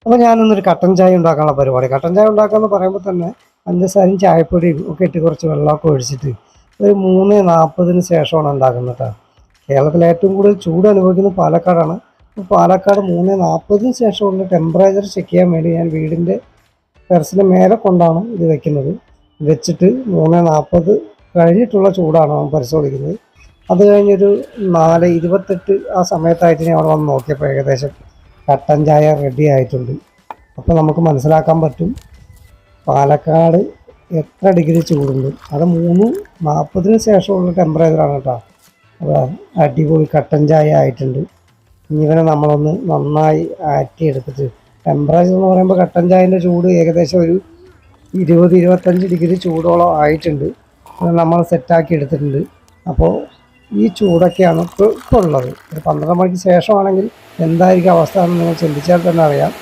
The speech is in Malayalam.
അപ്പോൾ ഞാനിന്നൊരു കട്ടൻ ചായ ഉണ്ടാക്കാനുള്ള പരിപാടി. കട്ടൻ ചായ ഉണ്ടാക്കാന്ന് പറയുമ്പോൾ തന്നെ പഞ്ചസാരയും ചായപ്പൊടിയും ഒക്കെ ഇട്ട് കുറച്ച് വെള്ളമൊക്കെ ഒഴിച്ചിട്ട് ഒരു 3:40 ശേഷമാണ് ഉണ്ടാക്കുന്നത് കേട്ടോ. കേരളത്തിൽ ഏറ്റവും കൂടുതൽ ചൂട് അനുഭവിക്കുന്നത് പാലക്കാടാണ്. അപ്പോൾ പാലക്കാട് 3:40 ശേഷമുള്ള ടെമ്പറേച്ചർ ചെക്ക് ചെയ്യാൻ വേണ്ടി ഞാൻ വീടിൻ്റെ ടെറസിന് മേലെ കൊണ്ടാണ് ഇത് വെക്കുന്നത്. വെച്ചിട്ട് 3:40 കഴിഞ്ഞിട്ടുള്ള ചൂടാണ് നമ്മൾ പരിശോധിക്കുന്നത്. അത് കഴിഞ്ഞൊരു 4:28 ആ സമയത്തായിട്ട് ഞാൻ അവിടെ വന്ന് നോക്കിയപ്പോൾ ഏകദേശം കട്ടൻ ചായ റെഡി ആയിട്ടുണ്ട്. അപ്പോൾ നമുക്ക് മനസ്സിലാക്കാൻ പറ്റും പാലക്കാട് എത്ര ഡിഗ്രി ചൂടുണ്ട്. അത് 3:40 ശേഷമുള്ള ടെമ്പറേച്ചറാണ് കേട്ടോ. അപ്പോൾ അടിപൊളി കട്ടൻ ചായ ആയിട്ടുണ്ട്. ഇനി ഇവനെ നമ്മളൊന്ന് നന്നായി ആറ്റിയെടുത്തിട്ട്, ടെമ്പറേച്ചർ എന്ന് പറയുമ്പോൾ കട്ടൻ ചായൻ്റെ ചൂട് ഏകദേശം ഒരു 20-25 ഡിഗ്രി ചൂടോളം ആയിട്ടുണ്ട്. നമ്മൾ സെറ്റാക്കി എടുത്തിട്ടുണ്ട്. അപ്പോൾ ഈ ചൂടൊക്കെയാണ് ഇപ്പോൾ ഉള്ളത്. ഒരു 12 മണിക്ക് ശേഷമാണെങ്കിൽ എന്തായിരിക്കും അവസ്ഥ എന്ന് നിങ്ങൾ ചിന്തിച്ചാൽ തന്നെ അറിയാം.